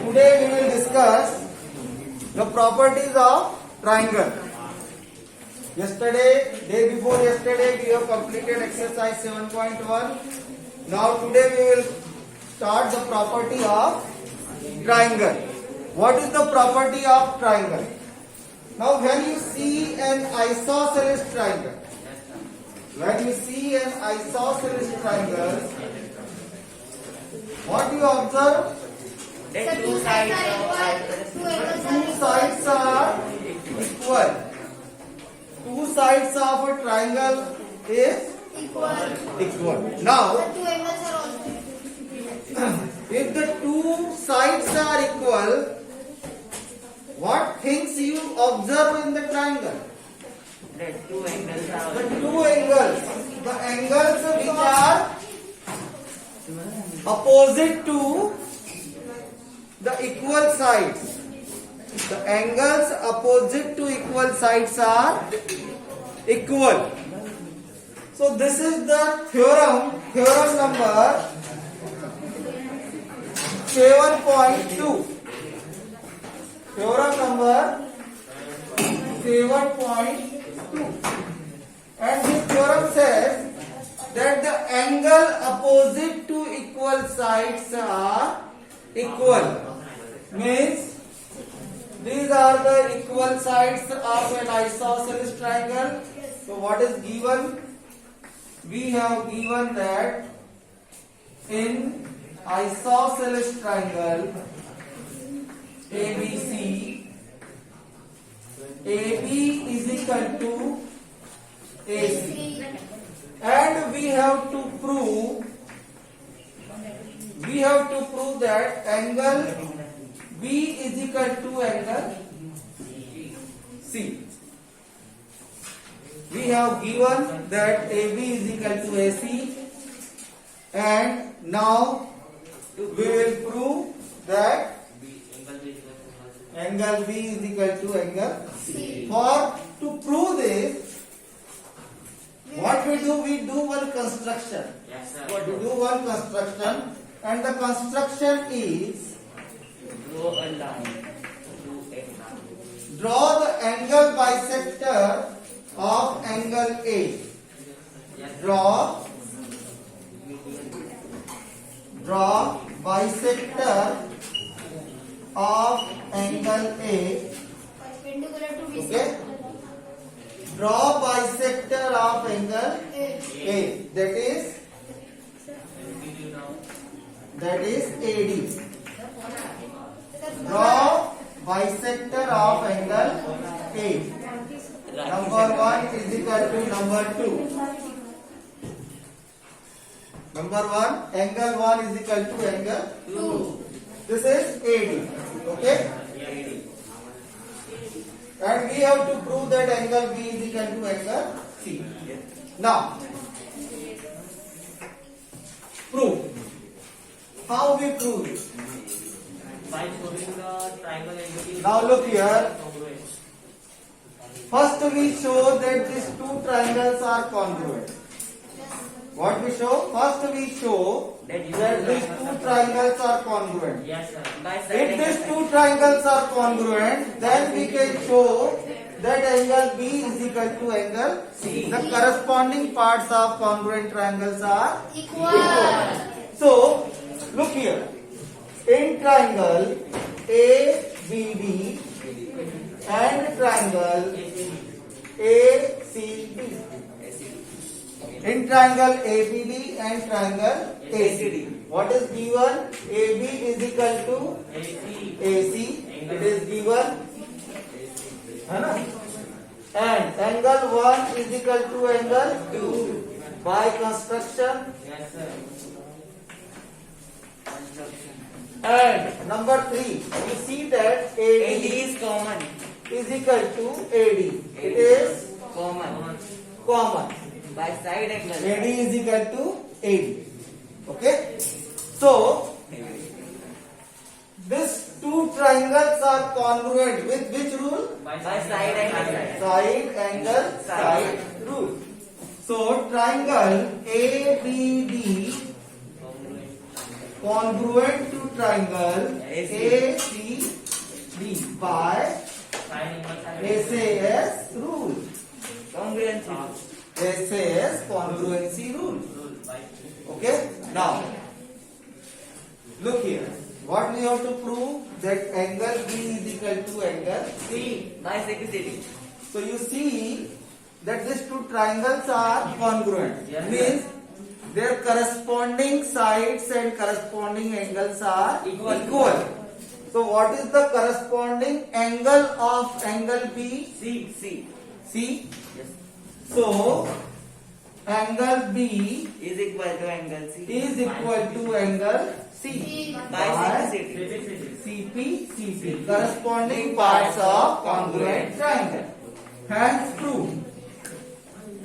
today we will discuss the properties of triangle. Day before yesterday, we have completed exercise 7.1. Now today we will start the property of triangle. What is the property of triangle? Now when you see an isosceles triangle, what you observe? The two sides are equal. Two sides of a triangle is equal. Now, if the two sides are equal, what things you observe in the triangle? The two angles are The angles which are opposite to the equal sides. The angles opposite to equal sides are equal. So this is the theorem number 7.2. Theorem number 7.2. And this theorem says that the angle opposite to equal sides are equal. Means these are the equal sides of an isosceles triangle. So what is given? We have given that in isosceles triangle ABC, AB is equal to AC, and we have to prove that angle B is equal to angle C. We have given that AB is equal to AC, and now we will prove that angle B is equal to angle C. To prove this, what we do? We do one construction. Yes, sir. We do one construction, and the construction is Draw a line. draw the angle bisector of angle A. Yes. Draw bisector of angle A. Okay. Draw bisector of angle A. That is AD. Draw bisector of angle A. Number 1 is equal to number 2. Number 1, angle 1 is equal to angle 2. This is AD. Okay? And we have to prove that angle B is equal to angle C. Now, prove. How we prove it? By showing the triangle entity. Now look here. First we show that these two triangles are congruent. What we show? First we show that these two triangles are congruent. Yes, sir. By side If these two triangles are congruent, then we can show that angle B is equal to angle C. The corresponding parts of congruent triangles are equal. So, look here. In triangle ABD and triangle ACD. In triangle ABD and triangle ACD. What is given? AB is equal to AC. It is given. And angle 1 is equal to angle 2. By construction. Yes, sir. And number 3, we see that AD is common. is equal to AD. It is Common. common. By side angle. AD is equal to AD. Okay? So, these two triangles are congruent with which rule? By side angle. Side angle side rule. So, triangle ABD congruent to triangle ACD by Sine inverse and SAS rule. Congruency. SAS congruency rule. rule by Okay. Now, look here. What we have to prove? That angle B is equal to angle C. Bisecticity. So you see that these two triangles are congruent. Yes, Means their corresponding sides and corresponding angles are equal. So what is the corresponding angle of angle B? C. C. C. Yes. So angle B Is equal to angle C. is equal to angle C. Bisecticity. CP, CP. Corresponding parts of congruent triangle. Hence proved.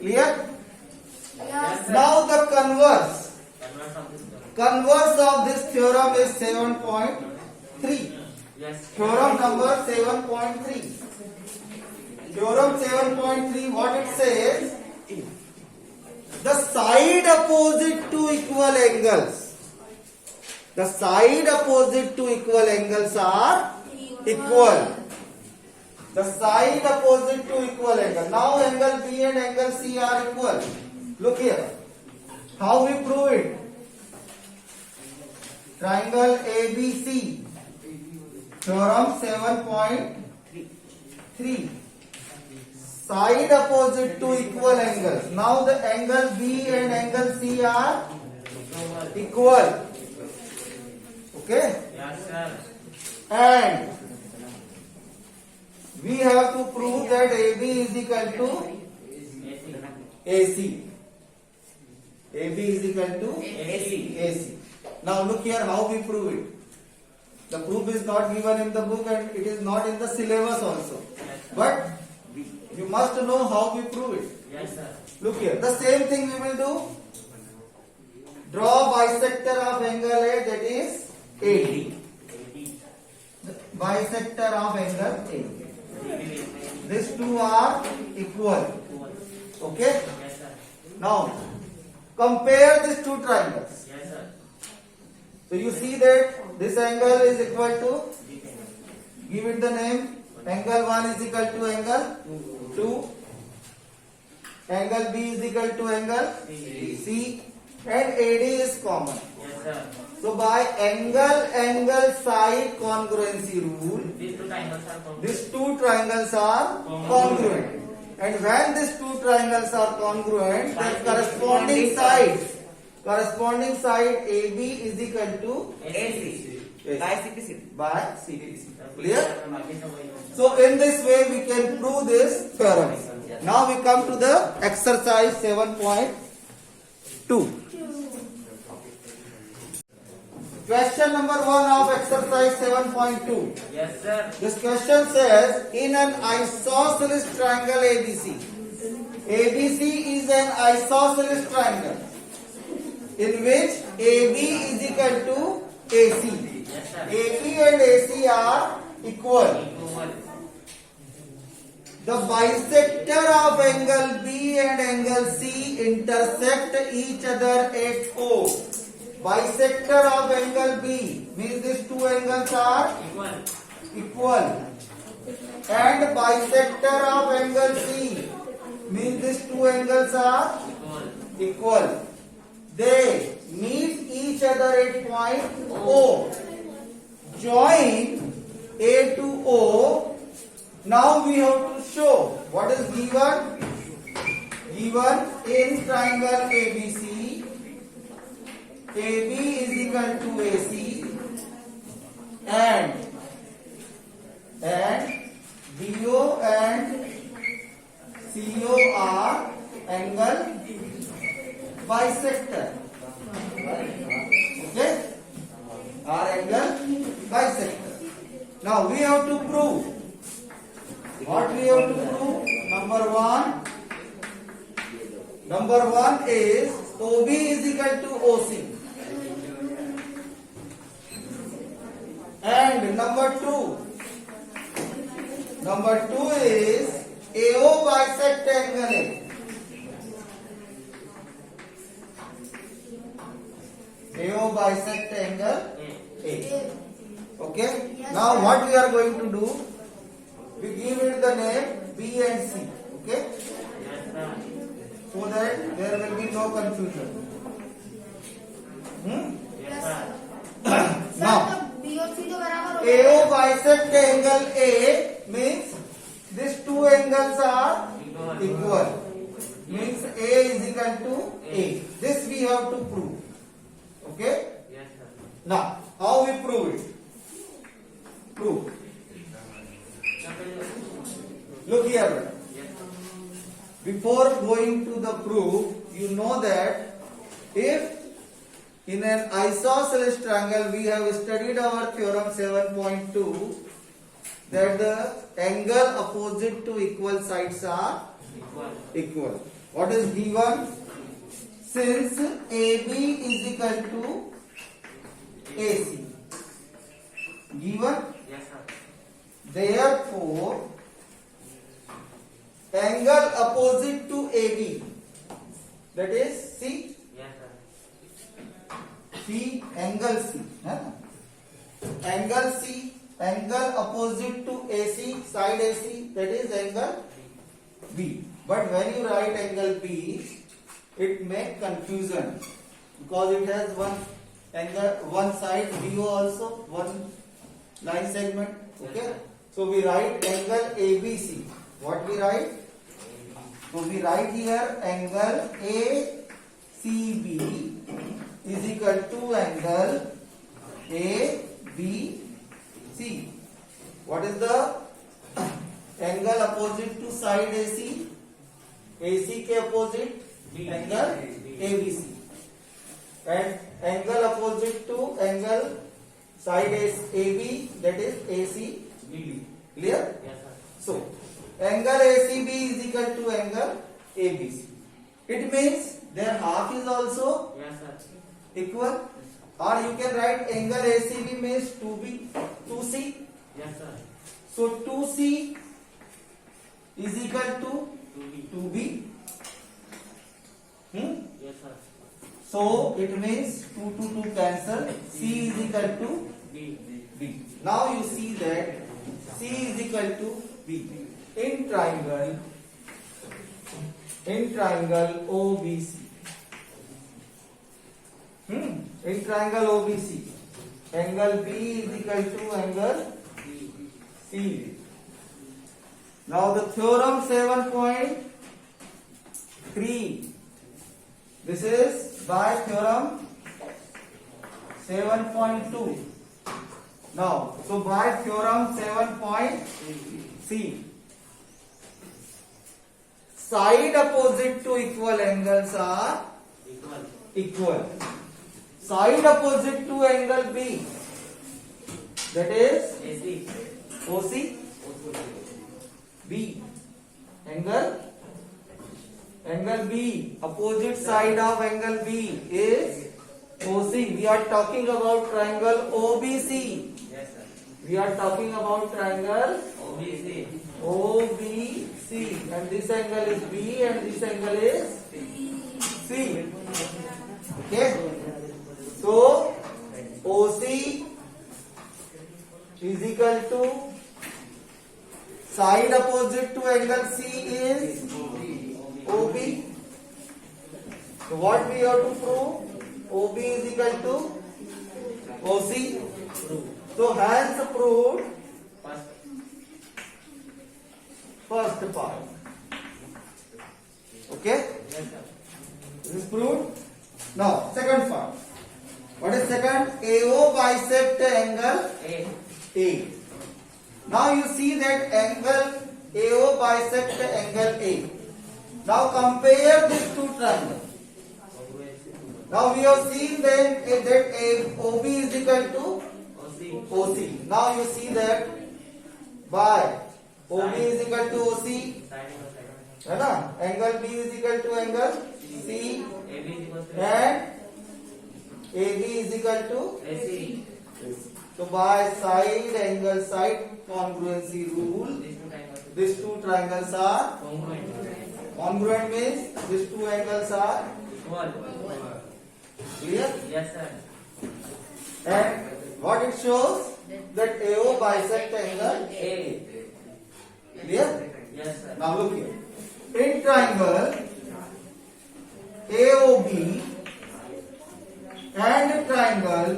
Clear? Yes. Now the converse. converse of this term. Converse of this theorem is 7.3. Yes. Theorem number 7.3. Theorem 7.3, what it says? The side opposite to equal angles. The side opposite to equal angles are equal. The side opposite to equal angle. Now angle B and angle C are equal. Look here. How we prove it? Triangle ABC. Theorem 7.3. Side opposite to equal angles. Now the angle B and angle C are equal. Okay? Yes, sir. And we have to prove that AB is equal to AC. AB is equal to AC. AC. Now look here how we prove it. The proof is not given in the book and it is not in the syllabus also. But you must know how we prove it. Yes, sir. Look here. The same thing we will do. Draw bisector of angle A, that is AD. Bisector of angle A. These two are equal. Okay. Yes, sir. Now compare these two triangles. Yes, sir. So you see that this angle is equal to, give it the name, angle 1 is equal to angle 2, angle B is equal to angle C, and AD is common. Yes, sir. So by angle side congruency rule, These two triangles are congruent. these two triangles are congruent. And when these two triangles are congruent, their corresponding side AB is equal to AC. Bisecticity. by CDC. Clear? So in this way we can prove this theorem. Now we come to the exercise 7.2. Question number 1 of exercise 7.2. Yes, sir. This question says, in an isosceles triangle ABC. ABC is an isosceles triangle in which AB is equal to AC. Yes, sir. AB and AC are equal. Equal. The bisector of angle B and angle C intersect each other at O. Bisector of angle B means these two angles are Equal. equal. And bisector of angle C means these two angles are Equal. equal. They meet each other at point O. Join A to O. Now we have to show what is given. Given in triangle ABC, AB is equal to AC and BO and CO are angle bisector. Okay? Are angle bisector. Now we have to prove. What we have to prove? Number one is OB is equal to OC. And number two is AO bisect angle A. AO bisect angle A. A. Okay. Now what we are going to do? We give it the name B and C. Okay. Yes, sir. So that there will be no confusion. Yes, sir. Now B और C तो बराबर हो AO bisect angle A means these two angles are equal. Means A is equal to A. This we have to prove. Okay. Yes, sir. Now how we prove it? Prove. Look here. Yes, sir. Before going to the proof, you know that if in an isosceles triangle we have studied our theorem 7.2 that the angle opposite to equal sides are Equal. equal. What is given? Since AB is equal to AC. Given. Yes, sir. Therefore, angle opposite to AB, that is C, Yes, sir. C angle C, है ना? Angle C, angle opposite to AC, side AC, that is angle B. But when you write angle B, it makes confusion because it has one angle, one side BO also, one line segment. Okay, so we write angle ABC. What we write? So we write here angle ACB is equal to angle ABC. What is the angle opposite to side AC? AC के opposite angle ABC. And angle opposite to angle side AB, that is AC. B. Clear? Yes, sir. So, angle ACB is equal to angle ABC. It means their half is also Yes, sir. equal. Or you can write angle ACB means 2C. Yes, sir. So 2C is equal to 2B. 2B. Yes, sir. So it means 2 to 2 cancel. C is equal to B. B. Now you see that C is equal to B. In triangle OBC. In triangle OBC, angle B is equal to angle C. Now the theorem 7.3. This is by theorem 7.2. Now, so by theorem 7.3, side opposite to equal angles are Equal. equal. Side opposite to angle B, that is AC. OC. B. Angle B. Opposite side of angle B is OC. We are talking about triangle OBC. Yes, sir. We are talking about triangle OBC. OBC. And this angle is B and this angle is C. Okay. So OC is equal to side opposite to angle C is OB. So what we have to prove? OB is equal to OC. So hence proved first part. Okay? Yes, sir. This is proved. Now second part. What is second? AO bisect angle A. A. Now you see that angle AO bisect angle A. Now compare these two triangles. Now we have seen that OB is equal to OC. OC. Now you see that by OB is equal to OC, है ना? Angle B is equal to angle C AB is equal to and AB is equal to AC. So by side angle side congruency rule, these two triangles are Congruent. congruent means these two angles are Equal. clear. Yes, sir. And what it shows? That AO bisect angle A. Clear? Yes, sir. Now look here. In triangle AOB and triangle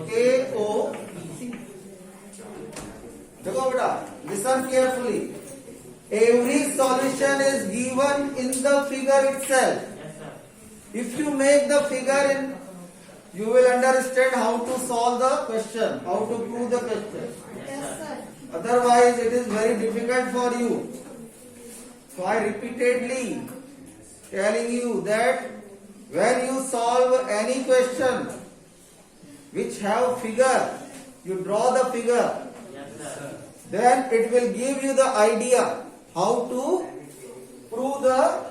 AOPC. देखो बेटा, listen carefully. Every solution is given in the figure itself. Yes, sir. If you make the figure in, you will understand how to solve the question, how to prove the question. Yes, sir. Otherwise, it is very difficult for you. So I repeatedly telling you that when you solve any question which have figure, you draw the figure, Yes, sir. then it will give you the idea how to prove the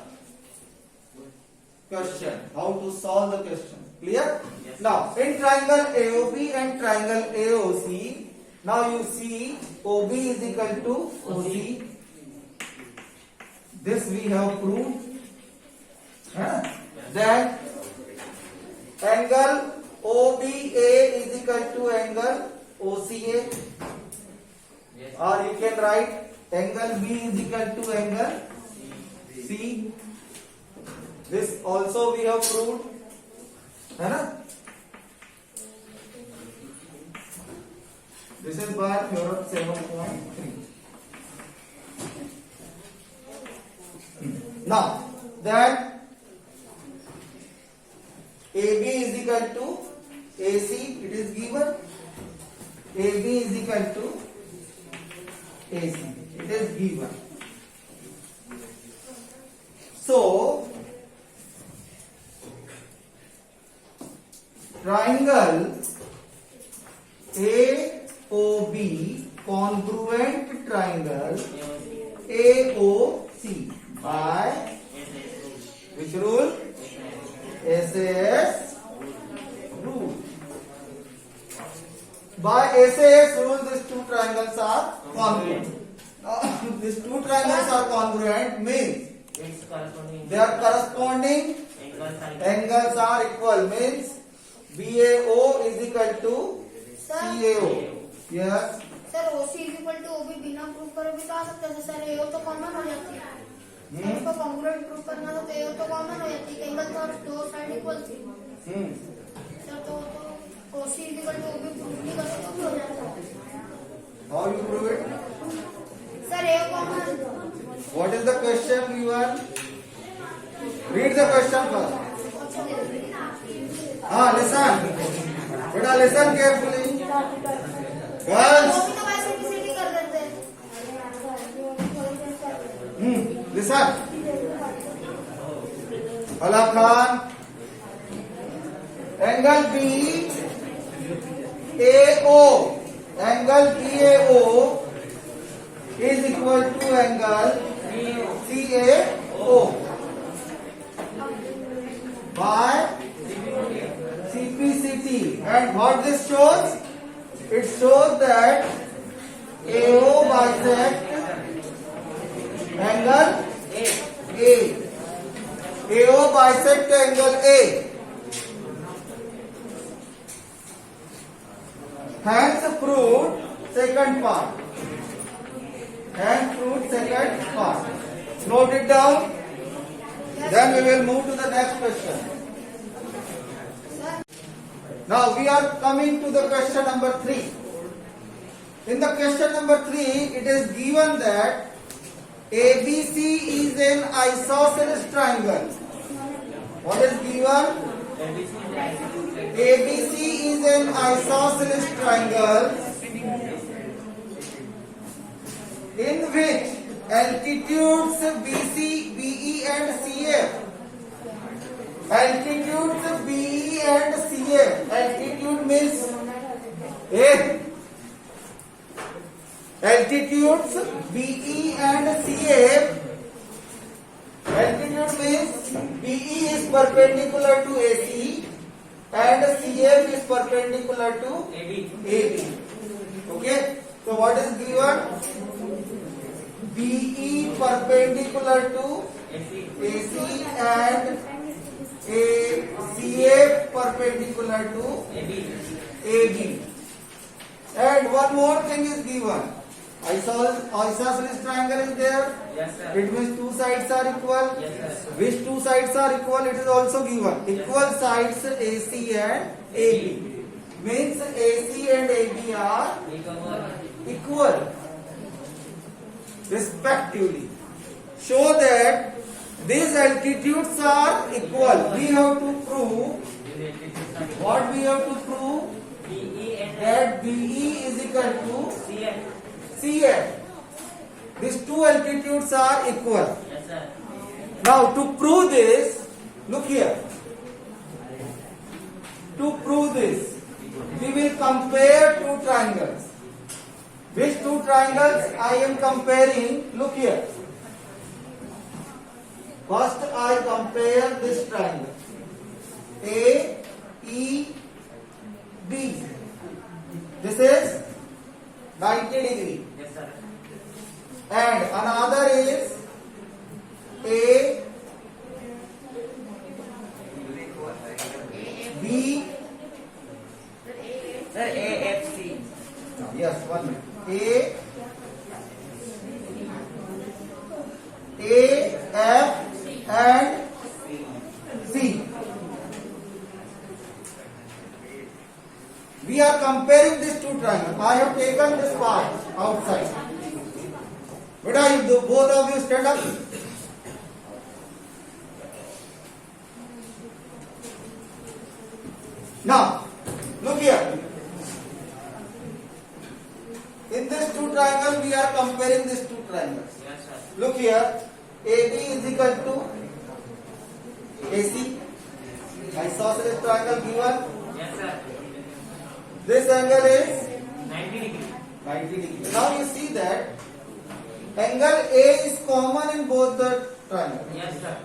question, how to solve the question. Clear? Yes. Now, in triangle AOB and triangle AOC, now you see OB is equal to OC. This we have proved. Huh? Then angle OBA is equal to angle OCA. Yes. Or you can write angle B is equal to angle C. This also we have proved. है ना? This is by theorem 7.3. Now, that AB is equal to AC, it is given. AB is equal to AC, it is given. So, triangle AOB congruent triangle AOC by which rule? SAS rule. By SAS rule, these two triangles are congruent. These two triangles are congruent means It's corresponding. their corresponding angles are equal means BAO is equal to CAO. Yes. Sir OC is equal to OB बिना proof करे भी तो आ सकता है sir एओ तो common हो जाती है इसको कॉन्ग्रुएंट प्रूफ करना था तो एओ तो कॉमन हो जाती है एंगल तो दो साइड इक्वल थी सर तो OC is equal to OB proof नहीं कर सकते तो हो जाता है How you prove it? Sir AO common What is the question given? Read the question first. Listen. Beta, listen carefully. Girls, ओबी तो बाइसेक्टिसिटी कर देते हैं listen. Allah Khan. Angle BAO. Angle BAO is equal to angle CAO by CPCT. And what this shows? It shows that AO bisect angle A. AO bisect angle A. Hence proved second part. Hence proved second part. Note it down. Then we will move to the next question. Now we are coming to the question number 3. In the question number 3, it is given that ABC is an isosceles triangle. What is given? ABC is an isosceles triangle in which altitudes BC, BE and CF. Altitudes BE and CF. Altitude means A. Altitudes BE and CF. Altitude means BE is perpendicular to AC and CF is perpendicular to AB. Okay. So what is given? BE perpendicular to AC and CA perpendicular to AB. AB. And one more thing is given. Isosceles triangle is there. Yes, sir. It means two sides are equal. Yes, sir. Which two sides are equal? It is also given. Equal sides AC and AB. Means AC and AB are equal respectively. Show that these altitudes are equal. We have to prove. What we have to prove? BE and That BE is equal to CF. CF. These two altitudes are equal. Yes, sir. Now to prove this, look here. To prove this, we will compare two triangles. Which two triangles I am comparing? Look here. First I compare this triangle. A, E, B. This is 90 degree. Yes, sir. And another is A, B. Sir, AFC. Yes, 1 minute. A, F, and C. We are comparing these two triangles. I have taken this part outside. Beta, you both of you stand up. Now, look here. In this two triangles, we are comparing these two triangles. Yes, sir. Look here. AB is equal to AC. Isosceles triangle given. Yes, sir. This angle is 90 degree. 90 degree. Now you see that angle A is common in both the triangles. Yes, sir.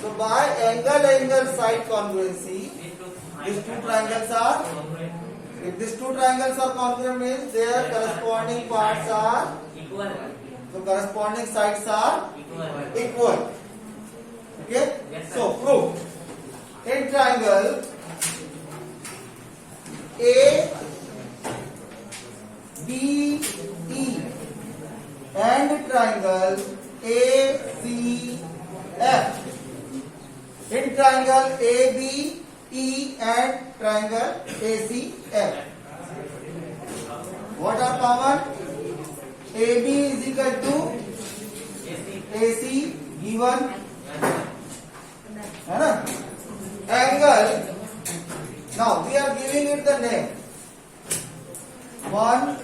So by angle side congruency, these two triangles are, if these two triangles are congruent means their corresponding parts are, Equal. so corresponding sides are Equal. equal. Okay? Yes, sir. So prove. In triangle A, B, E and triangle A, C, F. In triangle A, B, E and triangle A, C, F. What are common? AB is equal to AC. AC given. Yes, sir. है ना? Angle. Now we are giving it the name. 1,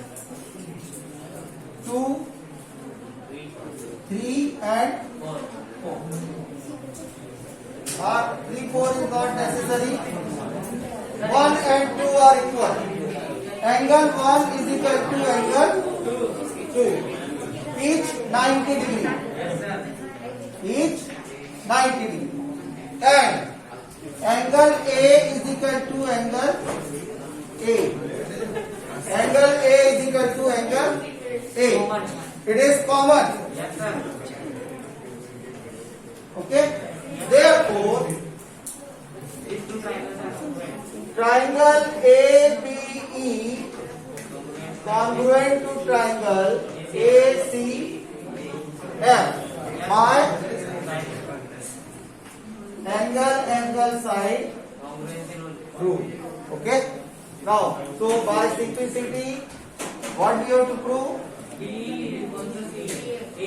2, 3 and 4. 4. 3, 4 is not necessary. 1 and 2 are equal. Angle 1 is equal to angle 2. Each 90 degree. Yes, sir. Each 90 degree. And angle A is equal to angle A. Angle A is equal to angle A. Common. It is common. Yes, sir. Okay? Therefore, These two triangles are congruent. triangle ABE congruent to triangle ACF by angle side Congruency rule. rule. Okay? Now, so by simplicity, what we have to prove? B is equal to C.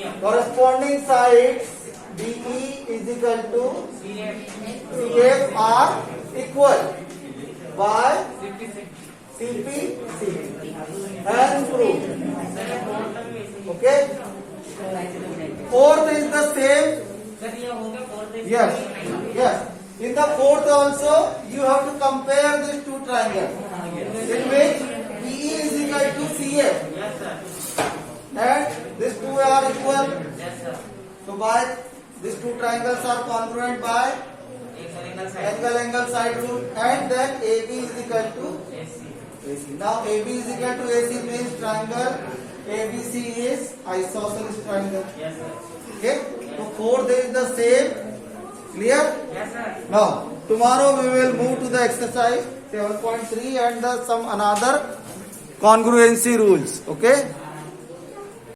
AM. Corresponding sides DE is equal to CF. CF are equal by 56. CP and prove. Sir, fourth term is Okay? Fourth is the same. Sir, ये हो गया fourth is Yes. Yes. In the fourth also, you have to compare these two triangles. In which DE is equal to CF Yes, sir. and these two are equal. Yes, sir. So by these two triangles are congruent by Angle side. angle side rule, and then AB is equal to AC. AC. Now AB is equal to AC means triangle ABC is isosceles triangle. Yes, sir. Okay? So fourth is the same. Clear? Yes, sir. Now Tomorrow we will move to the exercise 7.3 and some another congruency rules. Okay.